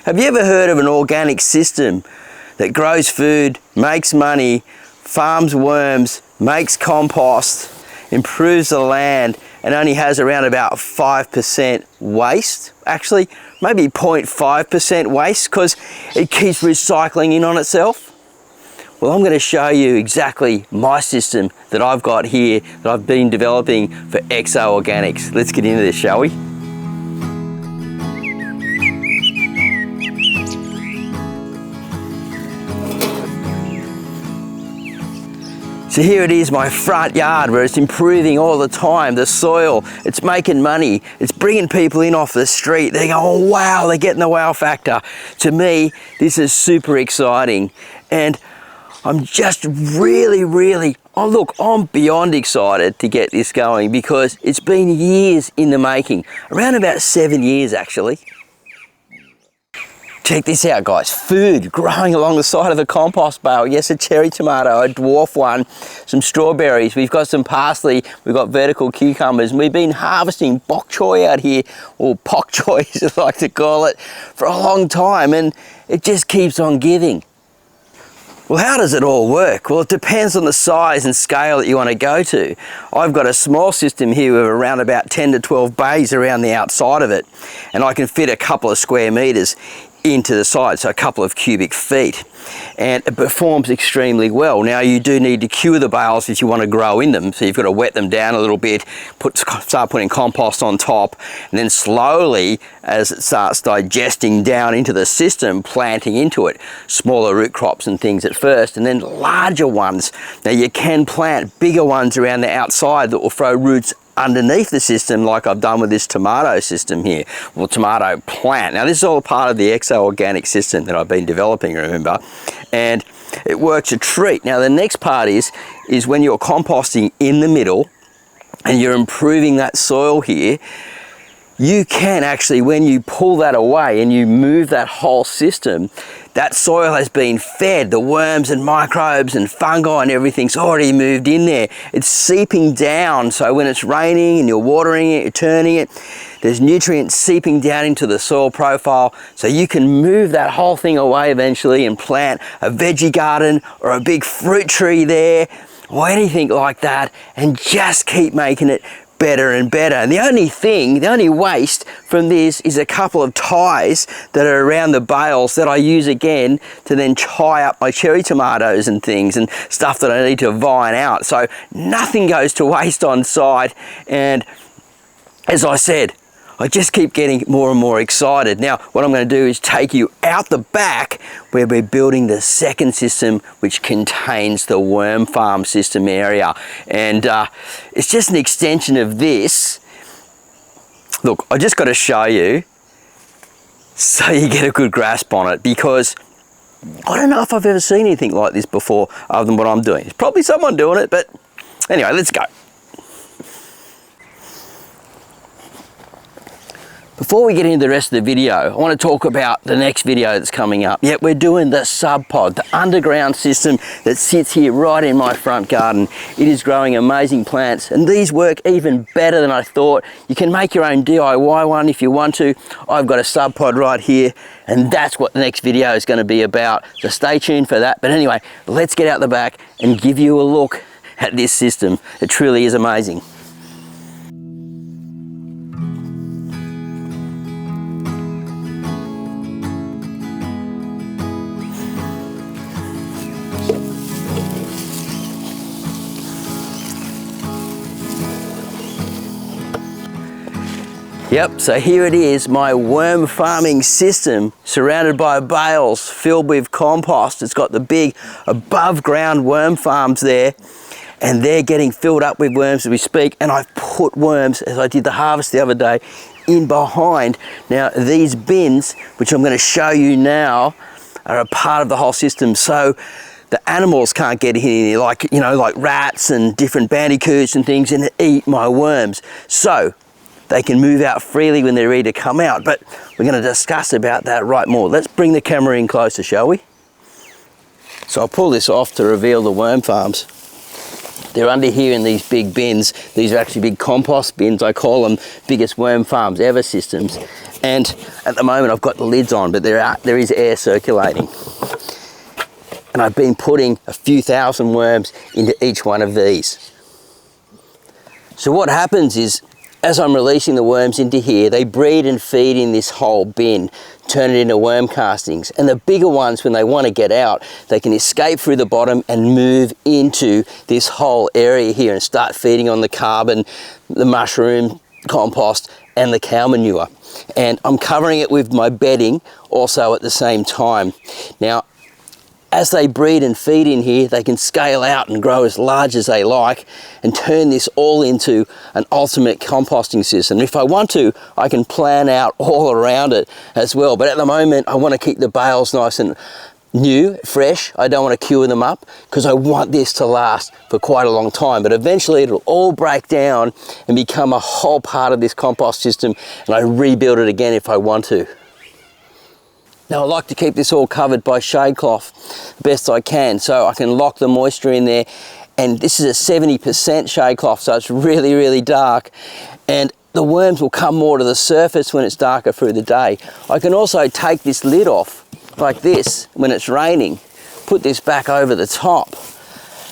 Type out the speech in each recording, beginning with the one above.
Have you ever heard of an organic system that grows food, makes money, farms worms, makes compost, improves the land, and only has around about 5% waste? Actually, maybe 0.5% waste, because it keeps recycling in on itself. Well, I'm going to show you exactly my system that I've got here that I've been developing for Exo Organics. Let's get into this, shall we? So here it is, my front yard, where it's improving all the time. The soil, it's making money. It's bringing people in off the street. They go, oh wow, they're getting the wow factor. To me, this is super exciting. And I'm just really, oh look, I'm beyond excited to get this going, because it's been years in the making. Around about 7 years actually. Check this out, guys. Food growing along the side of the compost bale. Yes, a cherry tomato, a dwarf one, some strawberries. We've got some parsley. We've got vertical cucumbers. And we've been harvesting bok choy out here, or pok choy as I like to call it, for a long time, and it just keeps on giving. Well, how does it all work? Well, it depends on the size and scale that you want to go to. I've got a small system here with around about 10 to 12 bays around the outside of it, and I can fit a couple of square meters into the side, so a couple of cubic feet, and it performs extremely well. Now, you do need to cure the bales if you want to grow in them, so you've got to wet them down a little bit, start putting compost on top, and then slowly, as it starts digesting down into the system, planting into it smaller root crops and things at first, and then larger ones. Now, you can plant bigger ones around the outside that will throw roots underneath the system, like I've done with this tomato system here, or tomato plant. Now, this is all part of the Exo Organic system that I've been developing, remember, and it works a treat. Now, the next part is when you're composting in the middle and you're improving that soil here, you can actually, when you pull that away and you move that whole system, that soil has been fed. The worms and microbes and fungi and everything's already moved in there. It's seeping down, so when it's raining and you're watering it, you're turning it, there's nutrients seeping down into the soil profile, so you can move that whole thing away eventually and plant a veggie garden or a big fruit tree there, or anything like that, and just keep making it better and better. And the only waste from this is a couple of ties that are around the bales that I use again to then tie up my cherry tomatoes and things and stuff that I need to vine out. So nothing goes to waste on site, and as I said, I just keep getting more and more excited. Now, what I'm going to do is take you out the back where we're building the second system, which contains the worm farm system area. And it's just an extension of this. Look, I just got to show you so you get a good grasp on it, because I don't know if I've ever seen anything like this before other than what I'm doing. There's probably someone doing it, but anyway, let's go. Before we get into the rest of the video, I want to talk about the next video that's coming up. Yeah, we're doing the sub pod, the underground system that sits here right in my front garden. It is growing amazing plants, and these work even better than I thought. You can make your own DIY one if you want to. I've got a sub pod right here, and that's what the next video is going to be about. So stay tuned for that. But anyway, let's get out the back and give you a look at this system. It truly is amazing. Yep, so here it is, my worm farming system, surrounded by bales filled with compost. It's got the big above ground worm farms there, and they're getting filled up with worms as we speak. And I've put worms, as I did the harvest the other day, in behind. Now, these bins, which I'm going to show you now, are a part of the whole system. So the animals can't get in here, like, you know, like rats and different bandicoots and things, and eat my worms. So they can move out freely when they're ready to come out. But we're going to discuss about that right more. Let's bring the camera in closer, shall we? So I'll pull this off to reveal the worm farms. They're under here in these big bins. These are actually big compost bins. I call them biggest worm farms ever systems. And at the moment I've got the lids on, but there is air circulating. And I've been putting a few thousand worms into each one of these. So what happens is, as I'm releasing the worms into here, they breed and feed in this whole bin, turn it into worm castings. And the bigger ones, when they want to get out, they can escape through the bottom and move into this whole area here and start feeding on the carbon, the mushroom compost, and the cow manure. And I'm covering it with my bedding also at the same time. Now, as they breed and feed in here, they can scale out and grow as large as they like and turn this all into an ultimate composting system. If I want to, I can plan out all around it as well. But at the moment, I want to keep the bales nice and new, fresh. I don't want to cure them up because I want this to last for quite a long time. But eventually it'll all break down and become a whole part of this compost system, and I rebuild it again if I want to. Now I like to keep this all covered by shade cloth best I can, so I can lock the moisture in there. And this is a 70% shade cloth, so it's really, really dark. And the worms will come more to the surface when it's darker through the day. I can also take this lid off like this when it's raining, put this back over the top.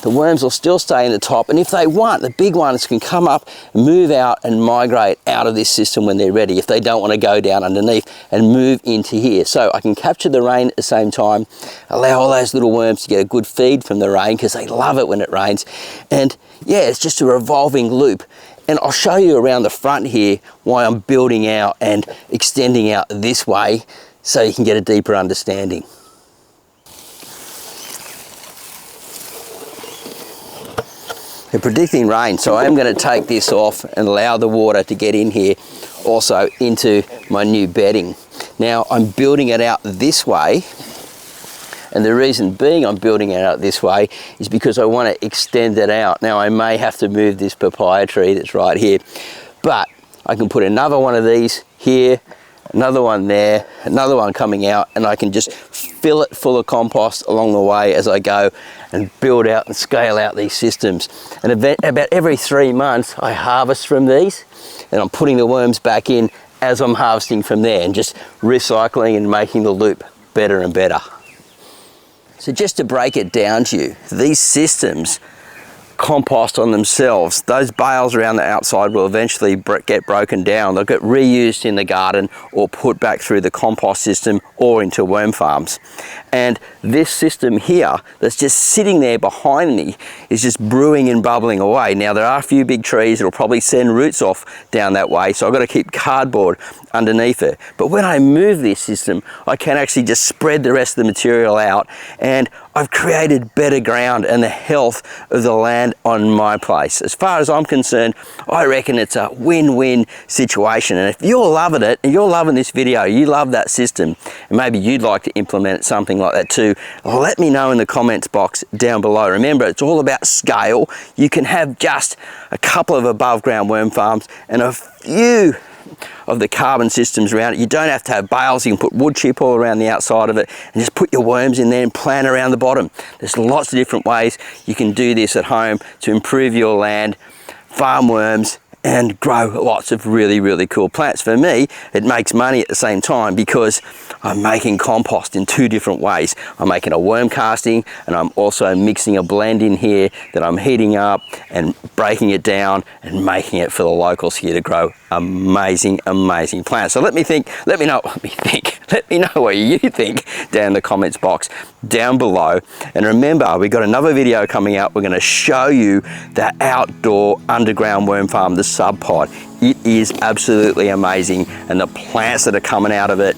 The worms will still stay in the top, and if they want, the big ones can come up, move out and migrate out of this system when they're ready, if they don't want to go down underneath, and move into here. So I can capture the rain at the same time, allow all those little worms to get a good feed from the rain because they love it when it rains. And yeah, it's just a revolving loop. And I'll show you around the front here why I'm building out and extending out this way so you can get a deeper understanding. They're predicting rain, so I am going to take this off and allow the water to get in here also into my new bedding. Now I'm building it out this way, and the reason being I'm building it out this way is because I want to extend it out. Now I may have to move this papaya tree that's right here, but I can put another one of these here, another one there, another one coming out, and I can just fill it full of compost along the way as I go and build out and scale out these systems. And about every 3 months I harvest from these, and I'm putting the worms back in as I'm harvesting from there and just recycling and making the loop better and better. So just to break it down to you, these systems compost on themselves. Those bales around the outside will eventually get broken down. They'll get reused in the garden or put back through the compost system or into worm farms. And this system here that's just sitting there behind me is just brewing and bubbling away. Now there are a few big trees that'll probably send roots off down that way, so I've got to keep cardboard underneath it. But when I move this system, I can actually just spread the rest of the material out, and I've created better ground and the health of the land on my place. As far as I'm concerned, I reckon it's a win-win situation. And if you're loving it and you're loving this video, you love that system, and maybe you'd like to implement something like that too, let me know in the comments box down below. Remember, it's all about scale. You can have just a couple of above ground worm farms and a few of the carbon systems around it. You don't have to have bales. You can put wood chip all around the outside of it and just put your worms in there and plant around the bottom. There's lots of different ways you can do this at home to improve your land, farm worms, and grow lots of really, really cool plants. For me, it makes money at the same time because I'm making compost in 2 different ways. I'm making a worm casting, and I'm also mixing a blend in here that I'm heating up and breaking it down and making it for the locals here to grow amazing, amazing plants. So let me know what you think down in the comments box down below. And remember, we've got another video coming out. We're going to show you the outdoor underground worm farm, the sub pod. It is absolutely amazing, and the plants that are coming out of it,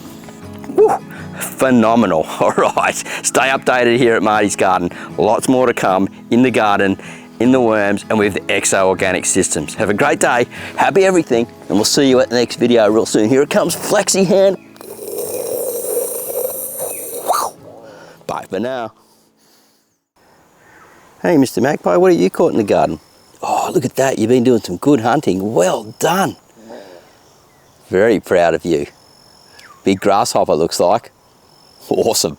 woo, phenomenal. All right, stay updated here at Marty's Garden. Lots more to come in the garden, in the worms, and with the exo organic systems. Have a great day, happy everything, and we'll see you at the next video real soon. Here it comes, Flexi hand. Bye for now. Hey Mr. Magpie, what have you caught in the garden? Oh, look at that, you've been doing some good hunting. Well done. Very proud of you. Big grasshopper looks like. Awesome.